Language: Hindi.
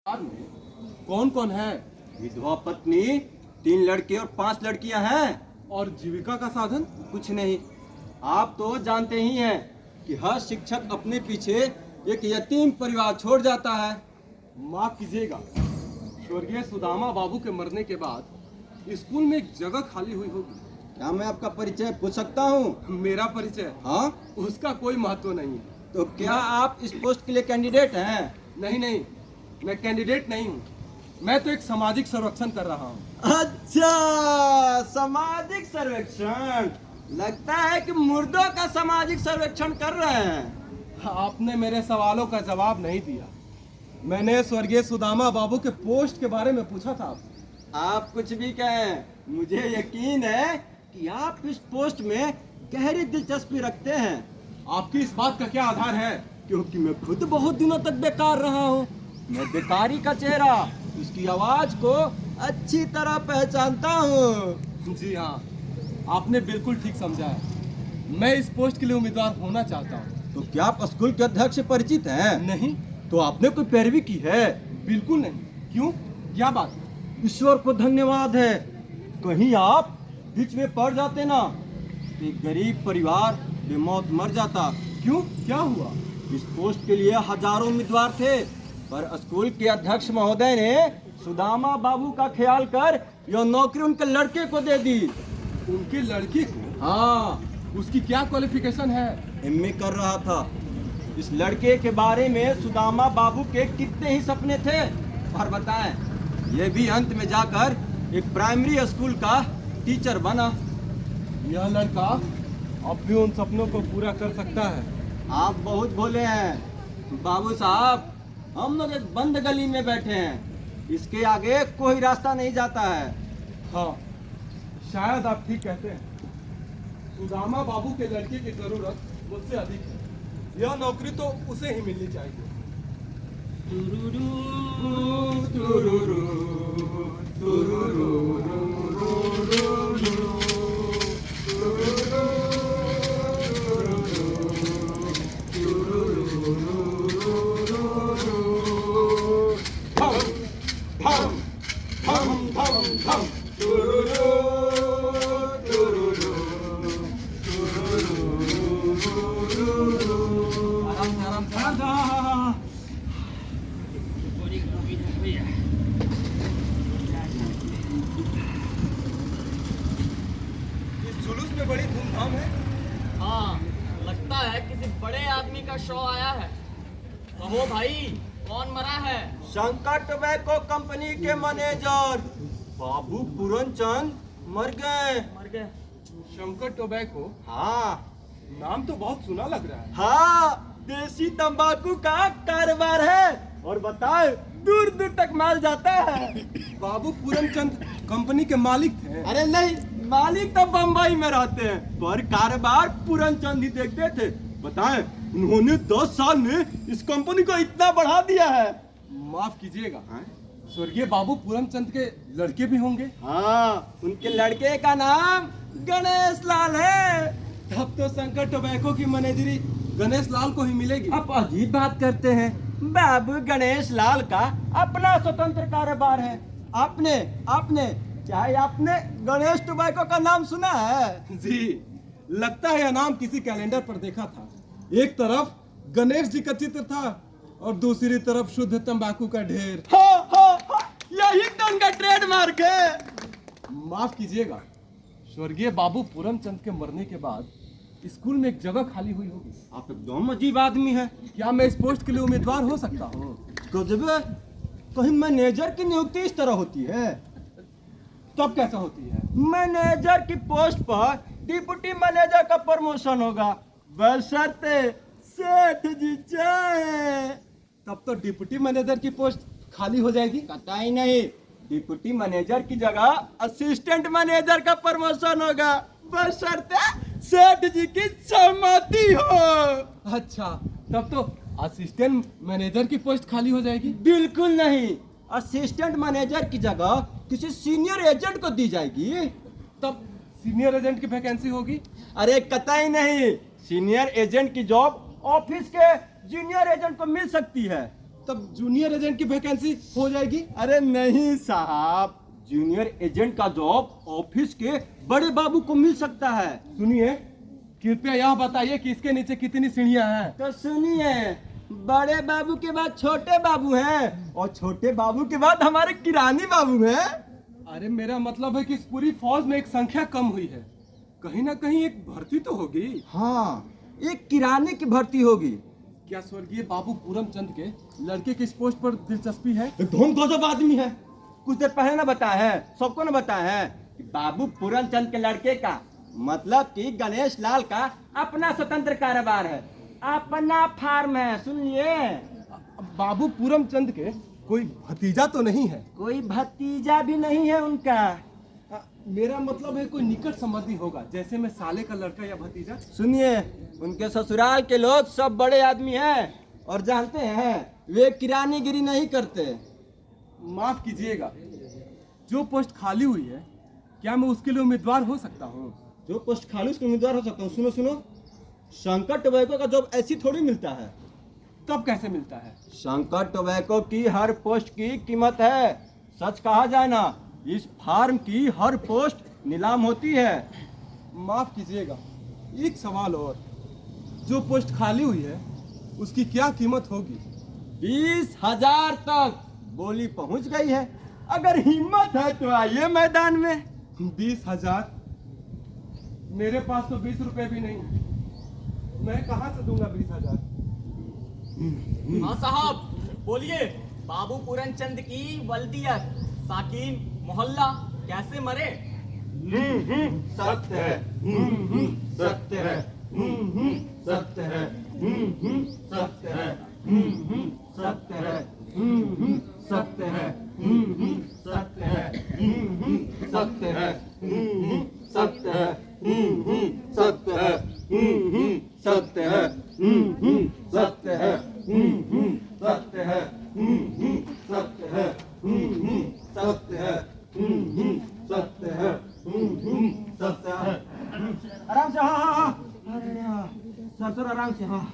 परिवार में कौन कौन है? विधवा पत्नी, 3 लड़के और 5 लड़कियां हैं। और जीविका का साधन? कुछ नहीं। आप तो जानते ही हैं कि हर शिक्षक अपने पीछे एक यतीम परिवार छोड़ जाता है। माफ कीजिएगा, स्वर्गीय सुदामा बाबू के मरने के बाद स्कूल में एक जगह खाली हुई होगी। क्या मैं आपका परिचय पूछ सकता हूँ? मेरा परिचय? हाँ, उसका कोई महत्व नहीं। तो क्या आप इस पोस्ट के लिए कैंडिडेट हैं? नहीं नहीं, मैं कैंडिडेट नहीं हूँ। मैं तो एक सामाजिक सर्वेक्षण कर रहा हूँ। अच्छा, सामाजिक सर्वेक्षण। लगता है कि मुर्दों का सामाजिक सर्वेक्षण कर रहे हैं। आपने मेरे सवालों का जवाब नहीं दिया। मैंने स्वर्गीय सुदामा बाबू के पोस्ट के बारे में पूछा था आपसे। आप कुछ भी कहें, मुझे यकीन है कि आप इस पोस्ट में गहरी दिलचस्पी रखते हैं। आपकी इस बात का क्या आधार है? क्योंकि मैं खुद बहुत दिनों तक बेकार रहा हूँ। मैं बेकारी का चेहरा, उसकी आवाज को अच्छी तरह पहचानता हूँ। जी हाँ, आपने बिल्कुल ठीक समझा है। मैं इस पोस्ट के लिए उम्मीदवार होना चाहता हूँ। तो क्या आप स्कूल के अध्यक्ष से परिचित हैं? नहीं। तो आपने कोई पैरवी की है? बिल्कुल नहीं। क्यों, क्या बात? ईश्वर को धन्यवाद है, कहीं आप बीच में पड़ जाते ना तो एक गरीब परिवार बेमौत मर जाता। क्यों, क्या हुआ? इस पोस्ट के लिए हजारों उम्मीदवार थे, पर स्कूल के अध्यक्ष महोदय ने सुदामा बाबू का ख्याल कर यह नौकरी उनके लड़के को दे दी। उनके लड़के को? हाँ, उसकी क्या क्वालिफिकेशन है? एमए कर रहा था। इस लड़के के बारे में सुदामा बाबू के कितने ही सपने थे, और बताएं, ये भी अंत में जाकर एक प्राइमरी स्कूल का टीचर बना। यह लड़का अपने उन सपनों को पूरा कर सकता है। आप बहुत भोले हैं बाबू साहब। हम लोग एक बंद गली में बैठे हैं, इसके आगे कोई रास्ता नहीं जाता है। हाँ, शायद आप ठीक कहते हैं। सुदामा बाबू के लड़के की जरूरत मुझसे अधिक है। यह नौकरी तो उसे ही मिलनी चाहिए। जुलूस में बड़ी धूमधाम है। हाँ, लगता है किसी बड़े आदमी का शो आया है। कहो भाई, कौन मरा है? शंकर टोबैको कंपनी के मैनेजर बाबू पूरनचंद मर गए। मर गए? शंकर टोबैको? हाँ नाम तो बहुत सुना लग रहा है। हाँ, देसी तंबाकू का कारोबार है, और बताए दूर दूर तक माल जाता है। बाबू पूरनचंद कंपनी के मालिक थे? अरे नहीं, मालिक तो बम्बई में रहते हैं, पर कारोबार पूरनचंद ही देखते थे। बताएं, उन्होंने 10 साल में इस कंपनी को इतना बढ़ा दिया है। माफ कीजिएगा, स्वर्गीय बाबू पूरनचंद के लड़के भी होंगे? हाँ, उनके लड़के का नाम गणेश लाल है। तब तो शंकर टोबैको की मैनेजरी गणेश लाल को ही मिलेगी। आप अजीब बात करते हैं। बाबू गणेश लाल का अपना स्वतंत्र कारोबार है। आपने चाहे आपने गणेश टोबैको का नाम सुना है? जी, लगता है यह नाम किसी कैलेंडर पर देखा था। एक तरफ गणेश जी का चित्र था और दूसरी तरफ शुद्ध तंबाकू का ढेर। यही तो उनका ट्रेडमार्क है। माफ कीजिएगा, स्वर्गीय बाबू पूरनचंद के मरने के बाद स्कूल में एक जगह खाली हुई होगी। आप एकदम अजीब आदमी हैं। क्या मैं इस पोस्ट के लिए उम्मीदवार हो सकता हूँ? गजब है, कहीं मैनेजर की नियुक्ति इस तरह होती है? तब कैसा होती है? मैनेजर की पोस्ट पर डिप्टी मैनेजर का प्रमोशन होगा, बशर्ते सेठ जी चाहे। तब तो डिप्टी मैनेजर की पोस्ट खाली हो जाएगी? कतई नहीं, डिप्टी मैनेजर की जगह असिस्टेंट मैनेजर का प्रमोशन होगा, बशर्ते सेठ जी की सहमति हो। अच्छा, तब तो असिस्टेंट मैनेजर की पोस्ट खाली हो जाएगी? बिल्कुल नहीं, असिस्टेंट मैनेजर की जगह किसी सीनियर एजेंट को दी जाएगी। तब सीनियर एजेंट की वैकेंसी होगी? अरे कतई नहीं, सीनियर एजेंट की जॉब ऑफिस के जूनियर एजेंट को मिल सकती है। तब जूनियर एजेंट की वैकेंसी हो जाएगी। अरे नहीं साहब, जूनियर एजेंट का जॉब ऑफिस के बड़े बाबू को मिल सकता है। सुनिए, कृपया यह बताइए कि इसके नीचे कितनी सीढ़ियां हैं। तो सुनिए, बड़े बाबू के बाद छोटे बाबू हैं और छोटे बाबू के बाद हमारे किरानी बाबू हैं। अरे मेरा मतलब है कि इस पूरी फौज में एक संख्या कम हुई है, कहीं ना कहीं एक भर्ती तो होगी। हाँ, एक किराने की भर्ती होगी। क्या स्वर्गीय बाबू पूरमचंद के लड़के की इस पोस्ट पर दिलचस्पी है? धूम गजब आदमी है। कुछ देर पहले ना बताया है, सबको ना बताया है कि बाबू पूरमचंद के लड़के का मतलब कि गणेश लाल का अपना स्वतंत्र कारोबार है, अपना फार्म है। सुनिए, बाबू पूरमचंद के कोई भतीजा तो नहीं है? कोई भतीजा भी नहीं है उनका। मेरा मतलब है कोई निकट संबंधी होगा, जैसे मैं साले का लड़का या भतीजा। सुनिए, उनके ससुराल के लोग सब बड़े आदमी हैं और जानते हैं वे किरानीगिरी नहीं करते। माफ कीजिएगा, जो पोस्ट खाली हुई है क्या मैं उसके लिए उम्मीदवार हो सकता हूँ? जो पोस्ट खाली उसके उम्मीदवार हो सकता हूँ? सुनो सुनो, शंकर टोबैको का जॉब ऐसी थोड़ी मिलता है। तब कैसे मिलता है? शंकर टोबैको की हर पोस्ट की कीमत है। सच कहा जाए ना, इस फार्म की हर पोस्ट नीलाम होती है। माफ कीजिएगा, एक सवाल और, जो पोस्ट खाली हुई है उसकी क्या कीमत होगी? 20,000 तक बोली पहुंच गई है। अगर हिम्मत है तो आइए मैदान में। 20,000? मेरे पास तो 20 रुपए भी नहीं, मैं कहाँ से दूंगा 20,000? हाँ साहब, बोलिए। बाबू पूरनचंद की वल्दियत, साकिन, मोहल्ला कैसे मरे? सत्य है, सत्य है, सत्य है, सत्य है, सत्य है, सत्य है, सत्य है, सत्य है, सत्य है, सत्य है, सत्य है, सत्य है, सत्य है, सत्य है, सत्य है, सत्य है, सत्य है। आराम से, हाँ हाँ हाँ, अरे सर आराम से, हाँ।